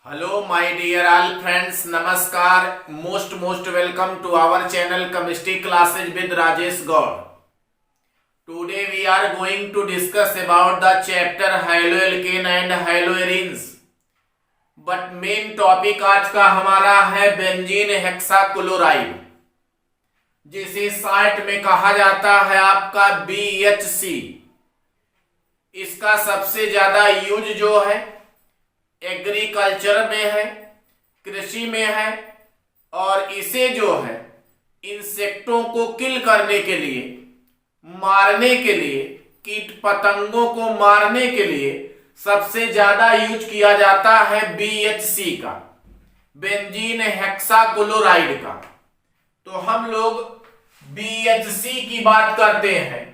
Hello my dear all friends, Namaskar, most welcome to our channel Chemistry Classes with Rajesh Gaur. Today we are going to discuss about the chapter haloalkane and haloarenes. But main topic आज का हमारा है benzene hexachloride, जिसे short में कहा जाता है आपका BHC। इसका सबसे ज्यादा यूज जो है एग्रीकल्चर में है, कृषि में है, और इसे जो है इंसेक्टों को किल करने के लिए, मारने के लिए, कीट पतंगों को मारने के लिए सबसे ज्यादा यूज किया जाता है BHC का, बेंजीन हेक्साक्लोराइड का। तो हम लोग BHC की बात करते हैं।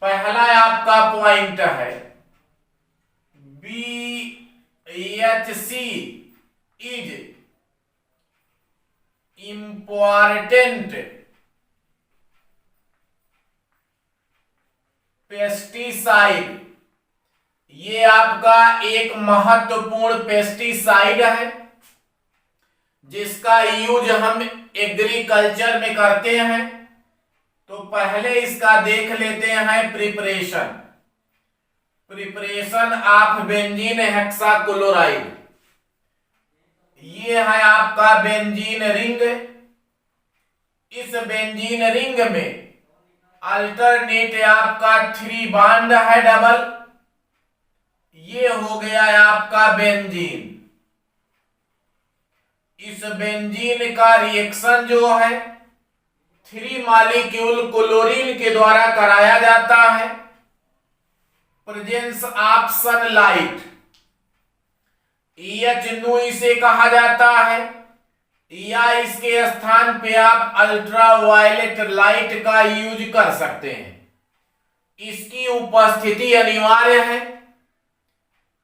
पहला आपका पॉइंट है BHC is important पेस्टिसाइड। ये आपका एक महत्वपूर्ण पेस्टिसाइड है जिसका यूज हम एग्रीकल्चर में करते हैं। तो पहले इसका देख लेते हैं प्रिपरेशन ऑफ बेंजीन हेक्साक्लोराइड। ये है आपका बेंजीन रिंग। इस बेंजीन रिंग में अल्टरनेट आपका 3 बॉन्ड है डबल। ये हो गया आपका बेंजीन। इस बेंजीन का रिएक्शन जो है 3 मॉलिक्यूल क्लोरीन के द्वारा कराया जाता है। प्रेजेंस ऑफ सनलाइट, EHNO इसे कहा जाता है, या इसके स्थान पे आप अल्ट्रावायलेट लाइट का यूज कर सकते हैं। इसकी उपस्थिति अनिवार्य है,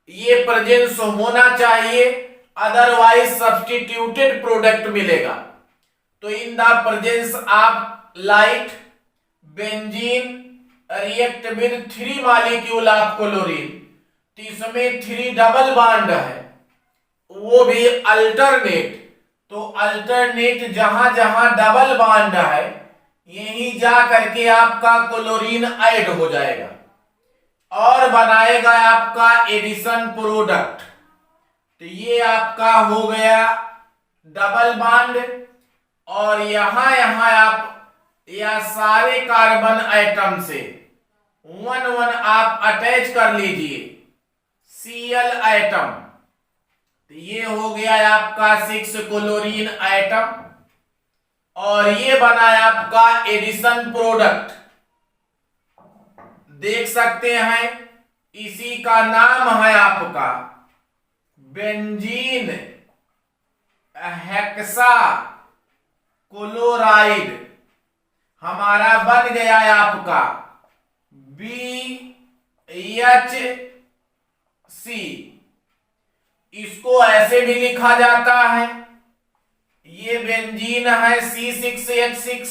ये प्रेजेंस होना चाहिए, अदरवाइज सब्स्टिट्यूटेड प्रोडक्ट मिलेगा। तो in the presence of light benzene react with 3 molecule of chlorine. तो इसमें 3 डबल बॉन्ड है, वो भी अल्टरनेट। तो अल्टरनेट जहां जहां डबल बॉन्ड है यहीं जा करके आपका क्लोरीन ऐड हो जाएगा और बनाएगा आपका एडिशन प्रोडक्ट। तो ये आपका हो गया डबल बॉन्ड। और यहां आप या सारे कार्बन आइटम से 1 आप अटैच कर लीजिए Cl आइटम। तो ये हो गया आपका 6 क्लोरीन आइटम और ये बना आपका एडिशन प्रोडक्ट। देख सकते हैं इसी का नाम है आपका बेंजीन हेक्सा क्लोराइड। हमारा बन गया आपका BHC। इसको ऐसे भी लिखा जाता है, ये बेंजीन है C6H6।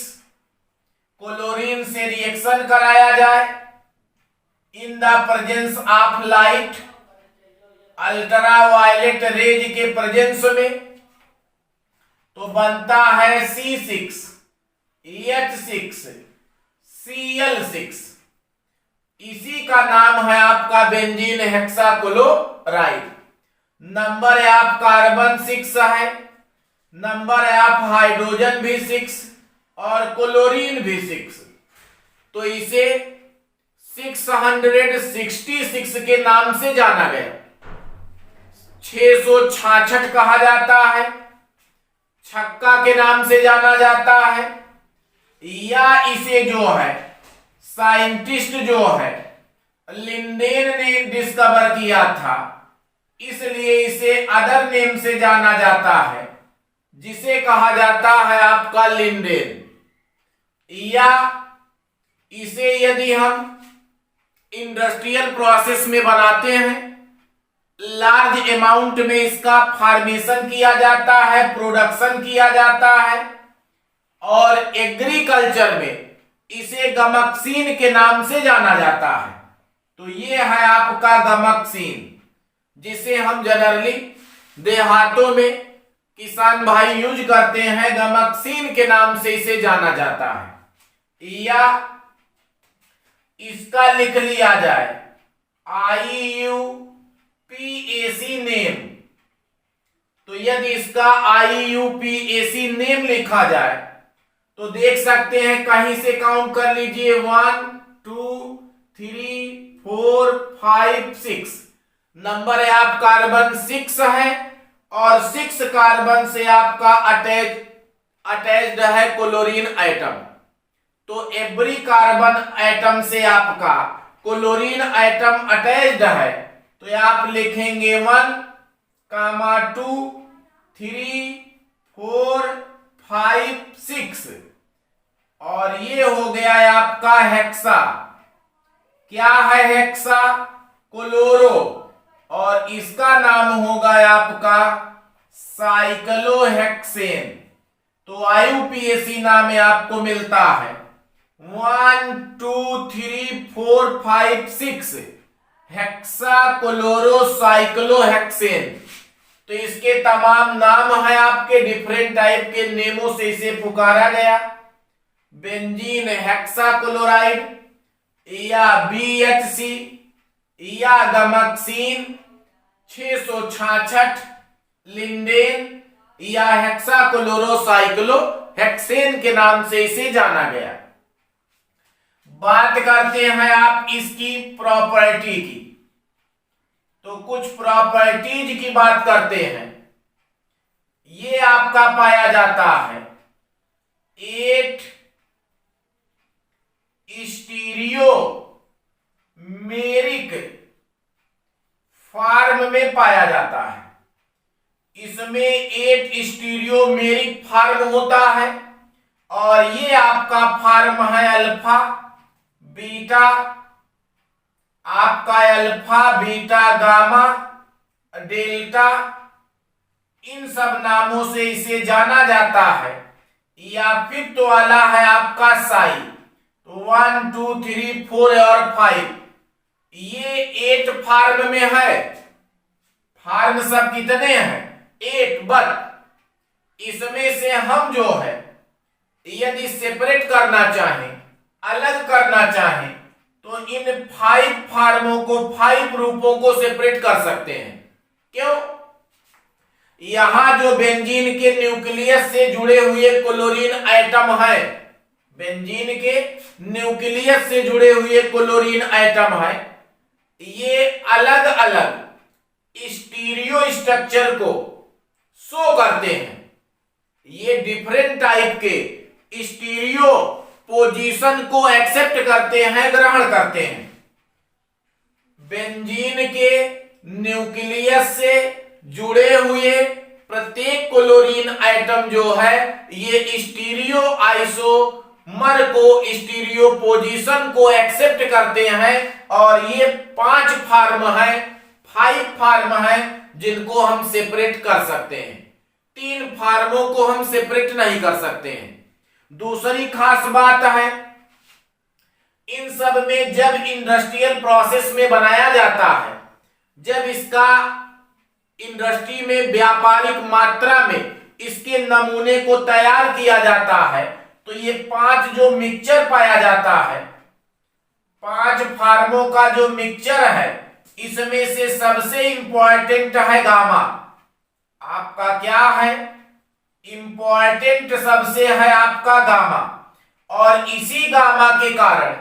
क्लोरीन से रिएक्शन कराया जाए इन the presence of light, ultraviolet rays के प्रेजेंस में, तो बनता है C6H6Cl6। इसी का नाम है आपका बेंजीन हेक्साक्लोराइड। नंबर है आप कार्बन 6 है, नंबर है आप हाइड्रोजन भी 6 और क्लोरीन भी 6। तो इसे 666 के नाम से जाना गया। 666 कहा जाता है, छक्का के नाम से जाना जाता है, या इसे जो है साइंटिस्ट जो है लिंडेन ने डिस्कवर किया था, इसलिए इसे अदर नेम से जाना जाता है, जिसे कहा जाता है आपका लिंडेन। या इसे यदि हम इंडस्ट्रियल प्रोसेस में बनाते हैं, लार्ज अमाउंट में इसका फॉर्मेशन किया जाता है, प्रोडक्शन किया जाता है, और एग्रीकल्चर में इसे गमक्सीन के नाम से जाना जाता है। तो ये है आपका गमक्सीन, जिसे हम जनरली देहातों में किसान भाई यूज करते हैं, गमक्सीन के नाम से इसे जाना जाता है। या इसका लिख लिया जाए IUPAC नेम। तो यदि इसका IUPAC नेम लिखा जाए तो देख सकते हैं, कहीं से काउंट कर लीजिए, 1 2 3 4 5 6 नंबर है आप कार्बन 6 है, और 6 कार्बन से आपका अटैच्ड है क्लोरीन एटम। तो एवरी कार्बन एटम से आपका क्लोरीन एटम अटैच्ड है, तो आप लिखेंगे 1, 2, 3, 4, 5, 6, और ये हो गया है आपका हेक्सा। क्या है हेक्सा? क्लोरो, और इसका नाम होगा आपका साइक्लोहेक्सेन। तो IUPAC नाम में आपको मिलता है 1 2 3 4 5 6 हेक्सा क्लोरो साइक्लोहेक्सेन। तो इसके तमाम नाम है आपके, डिफरेंट टाइप के नेमों से इसे पुकारा गया। बेंजीन हेक्साक्लोराइड, या BHC, या गमक्सीन 666, लिंडेन, या हेक्साक्लोरोसाइक्लोहेक्सेन के नाम से इसे जाना गया। बात करते हैं आप इसकी प्रॉपर्टी की। तो कुछ प्रॉपर्टीज की बात करते हैं। ये आपका पाया जाता है 8 स्टीरियो मेरिक फार्म में पाया जाता है। इसमें 8 स्टीरियो मेरिक फार्म होता है, और ये आपका फार्म है अल्फा बीटा, आपका अल्फा बीटा गामा डेल्टा, इन सब नामों से इसे जाना जाता है। या फिफ्थ वाला है आपका साई। तो 1 2 3 4 और 5, ये 8 फार्म में है। फार्म सब कितने हैं? 8, बट इसमें से हम जो है यदि सेपरेट करना चाहें, अलग करना चाहें, तो इन 5 फार्मों को, 5 रूपों को सेपरेट कर सकते हैं। क्यों? यहां जो बेंजीन के न्यूक्लियस से जुड़े हुए क्लोरीन एटम है, बेंजीन के न्यूक्लियस से जुड़े हुए क्लोरीन एटम है, ये अलग अलग स्टीरियो स्ट्रक्चर को शो करते हैं। ये डिफरेंट टाइप के स्टीरियो पोजीशन को एक्सेप्ट करते हैं, ग्रहण करते हैं। बेंजीन के न्यूक्लियस से जुड़े हुए प्रत्येक क्लोरीन एटम जो है, ये स्टीरियो आइसोमर को, स्टीरियो पोजीशन को एक्सेप्ट करते हैं, और ये 5 फार्म है, 5 फार्म है, जिनको हम सेपरेट कर सकते हैं। 3 फार्मों को हम सेपरेट नहीं कर सकते हैं। दूसरी खास बात है, इन सब में जब इंडस्ट्रियल प्रोसेस में बनाया जाता है, जब इसका इंडस्ट्री में व्यापारिक मात्रा में इसके नमूने को तैयार किया जाता है, तो ये 5 जो मिक्सचर पाया जाता है, 5 फार्मों का जो मिक्सचर है, इसमें से सबसे इंपॉर्टेंट है गामा। आपका क्या है? इंपॉर्टेंट सबसे है आपका गामा, और इसी गामा के कारण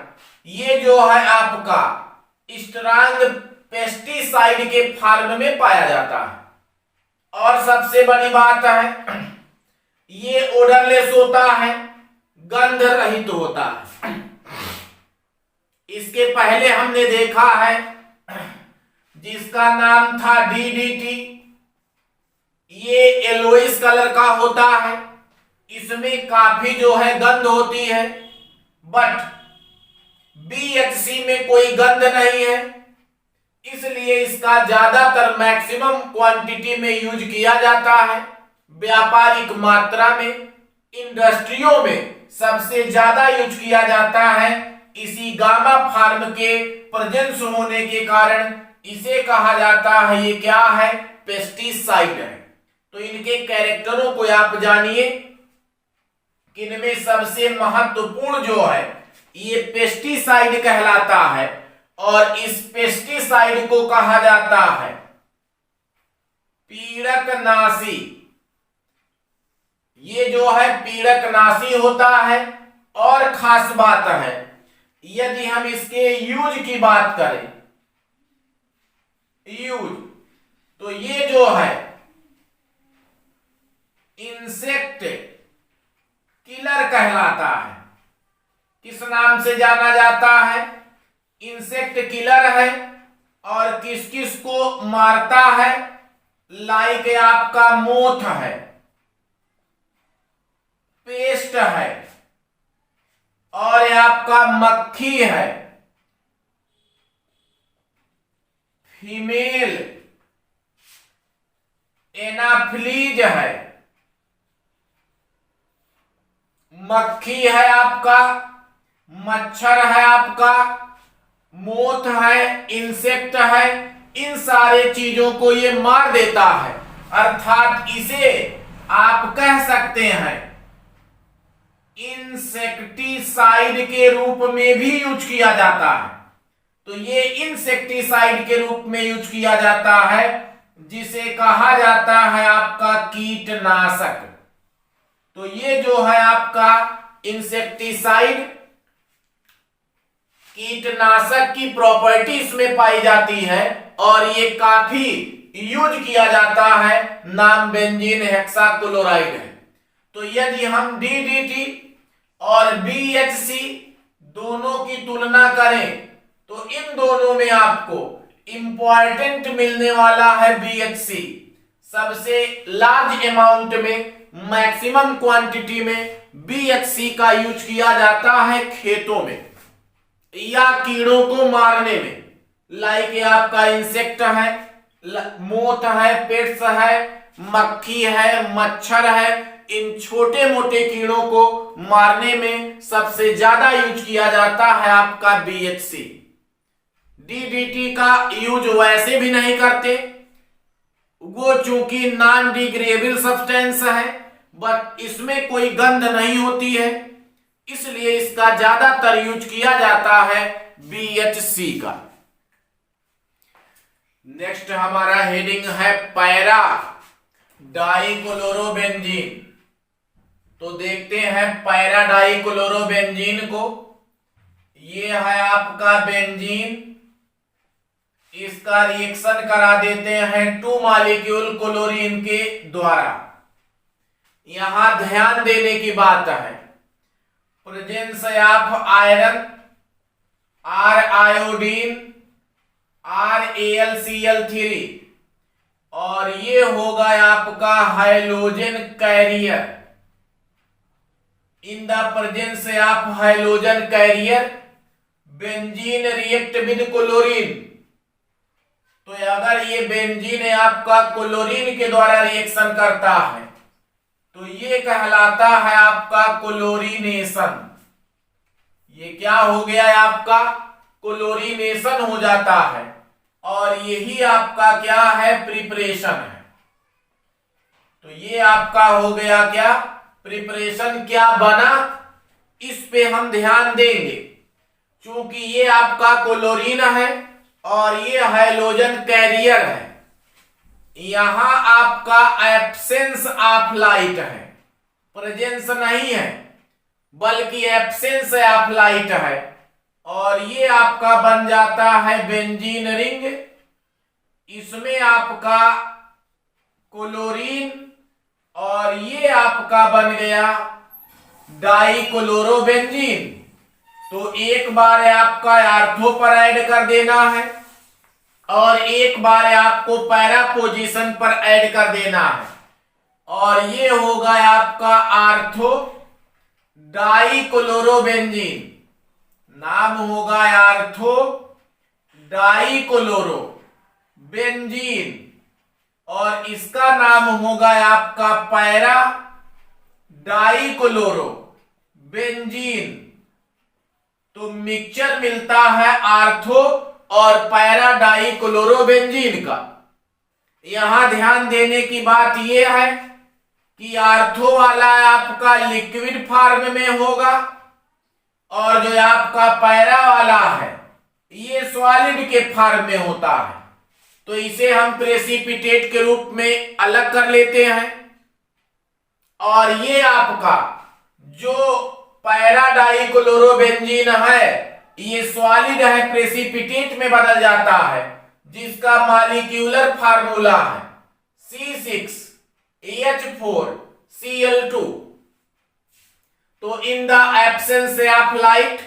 ये जो है आपका स्ट्रांग पेस्टिसाइड के फार्म में पाया जाता है। और सबसे बड़ी बात है, ये ओडरलेस होता है, गंध रहित होता है। इसके पहले हमने देखा है जिसका नाम था DDT, ये येलोइश कलर का होता है, इसमें काफी जो है गंध होती है, बट BHC में कोई गंध नहीं है, इसलिए इसका ज्यादातर मैक्सिमम क्वांटिटी में यूज किया जाता है, व्यापारिक मात्रा में, इंडस्ट्रियों में सबसे ज्यादा यूज किया जाता है। इसी गामा फार्म के प्रेजेंस होने के कारण इसे कहा जाता है, ये क्या है? पेस्टिसाइड पेस्टिसाइड है। तो इनके कैरेक्टरों को आप जानिए। किनमें सबसे महत्वपूर्ण जो है ये पेस्टिसाइड कहलाता है और इस पेस्टिसाइड को कहा जाता है पीड़कनाशी। ये जो है पीड़कनाशी होता है। और खास बात है यदि हम इसके यूज की बात करें, यूज, तो ये जो है इंसेक्ट किलर कहलाता है। किस नाम से जाना जाता है? इंसेक्ट किलर है। और किस किस को मारता है? लाइक आपका मोथ है, पेस्ट है, और आपका मक्खी है, फीमेल एनाफ्लीज है, मक्खी है आपका, मच्छर है आपका, मोथ है, इंसेक्ट है। इन सारे चीजों को ये मार देता है। अर्थात इसे आप कह सकते हैं इंसेक्टिसाइड के रूप में भी यूज किया जाता है। तो ये इंसेक्टिसाइड के रूप में यूज किया जाता है जिसे कहा जाता है आपका कीटनाशक। तो ये जो है आपका इंसेक्टिसाइड कीटनाशक की प्रॉपर्टी इसमें पाई जाती है और ये काफी यूज किया जाता है। नाम बेंजीन हेक्साक्लोराइड है। तो यदि हम डीडीटी और बीएचसी दोनों की तुलना करें तो इन दोनों में आपको इंपॉर्टेंट मिलने वाला है बीएचसी। सबसे लार्ज अमाउंट में, मैक्सिमम क्वांटिटी में बीएचसी का यूज किया जाता है खेतों में या कीड़ों को मारने में। लाइक आपका इंसेक्ट है, मोथ है, पेट्स है, मक्खी है, मच्छर है। इन छोटे मोटे कीड़ों को मारने में सबसे ज्यादा यूज किया जाता है आपका बीएचसी। डीडीटी का यूज वैसे भी नहीं करते, वो चूंकि नॉन डिग्रेडेबल सब्सटेंस है, बट इसमें कोई गंध नहीं होती है, इसलिए इसका ज्यादातर यूज किया जाता है बीएचसी का। नेक्स्ट हमारा हेडिंग है पैरा डाइक्लोरोबेंजीन। तो देखते हैं पैरा डाइक्लोरोबेंजीन को। ये है आपका बेंजीन, इसका रिएक्शन करा देते हैं 2 मॉलिक्यूल क्लोरीन के द्वारा। यहां ध्यान देने की बात है, presence of iron, or iodine, RaLCl3, और ये होगा आपका halogen carrier. In the presence of halogen carrier benzene react with chlorine. तो अगर ये बेंजीन आपका क्लोरीन के द्वारा रिएक्शन करता है तो ये कहलाता है आपका क्लोरीनेशन। ये क्या हो गया है आपका? क्लोरीनेशन हो जाता है। और यही आपका क्या है? प्रिपरेशन है। तो ये आपका हो गया क्या? प्रिपरेशन। क्या बना इस पे हम ध्यान देंगे, क्योंकि ये आपका क्लोरीन है और ये हाइलोजन कैरियर है। यहां आपका एब्सेंस ऑफ लाइट है, प्रेजेंस नहीं है, बल्कि एब्सेंस ऑफ लाइट है। और ये आपका बन जाता है बेंजीन रिंग। इसमें आपका क्लोरीन और ये आपका बन गया डाइक्लोरोबेंजीन। तो एक बार आपका आर्थो पर ऐड कर देना है और एक बार आपको पैरा पोजीशन पर ऐड कर देना है, और ये होगा आपका आर्थो डाइक्लोरोबेंजीन। नाम होगा आर्थो डाइक्लोरो बेंजीन, और इसका नाम होगा आपका पैरा डाइक्लोरो बेंजीन। तो मिक्सचर मिलता है आर्थो और पैरा डाइक्लोरो बेंजीन का। यहां ध्यान देने की बात यह है कि आर्थो वाला आपका लिक्विड फॉर्म में होगा और जो आपका पैरा वाला है ये सॉलिड के फॉर्म में होता है। तो इसे हम प्रेसिपिटेट के रूप में अलग कर लेते हैं और ये आपका जो पैरा डाइक्लोरोबेंजीन है ये सॉलिड है, प्रेसिपिटेट में बदल जाता है, जिसका मॉलिक्यूलर फार्मूला है C6H4Cl2। तो in the absence of light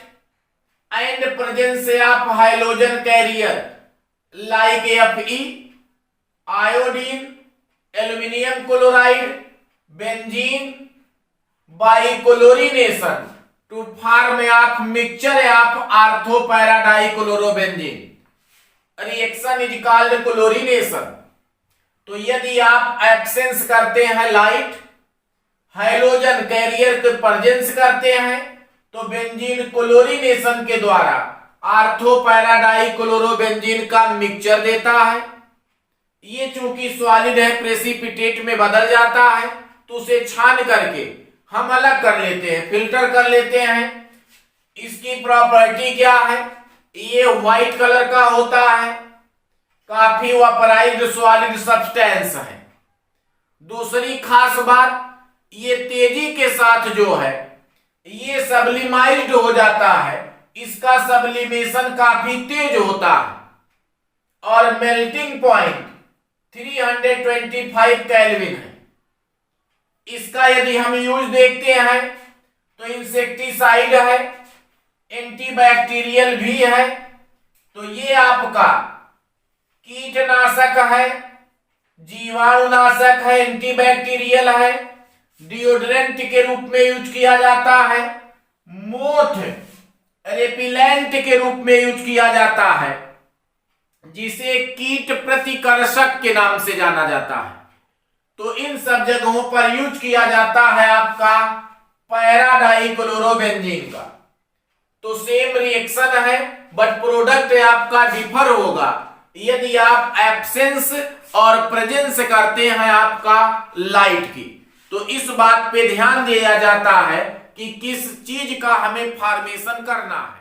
and presence of hydrogen carrier like Fe, iodine, aluminium chloride, benzene, dichlorination to form of mixture of ortho para dichlorobenzene reaction is called chlorination. तो यदि आप absence करते हैं light, hydrogen carrier के presence करते हैं तो benzene chlorination के द्वारा आर्थो पैरा डाइक्लोरोबेंजीन का मिक्सचर देता है। ये चूंकि सॉलिड है, प्रेसिपिटेट में बदल जाता है, तो उसे छान करके हम अलग कर लेते हैं, फिल्टर कर लेते हैं। इसकी प्रॉपर्टी क्या है? ये व्हाइट कलर का होता है, काफी वेपराइज्ड सॉलिड सब्सटेंस है। दूसरी खास बात, ये तेजी के साथ जो है ये सब्लिमाइज्ड हो जाता है, इसका सब्लिमेशन काफी तेज होता है और मेल्टिंग पॉइंट 325 केल्विन है। इसका यदि हम यूज देखते हैं तो इंसेक्टिसाइड है, एंटीबैक्टीरियल भी है। तो ये आपका कीटनाशक है, जीवाणुनाशक है, एंटीबैक्टीरियल है, डिओड्रेंट के रूप में यूज किया जाता है, मोथ रेपिलेंट के रूप में यूज किया जाता है, जिसे कीट प्रतिकर्षक के नाम से जाना जाता है। तो इन सब जगहों पर यूज किया जाता है आपका पैरा डाइक्लोरोबेंजीन का। तो सेम रिएक्शन है बट प्रोडक्ट आपका डिफर होगा यदि आप एब्सेंस और प्रेजेंस करते हैं आपका लाइट की। तो इस बात पे ध्यान दिया जाता है कि किस चीज का हमें फॉर्मेशन करना है।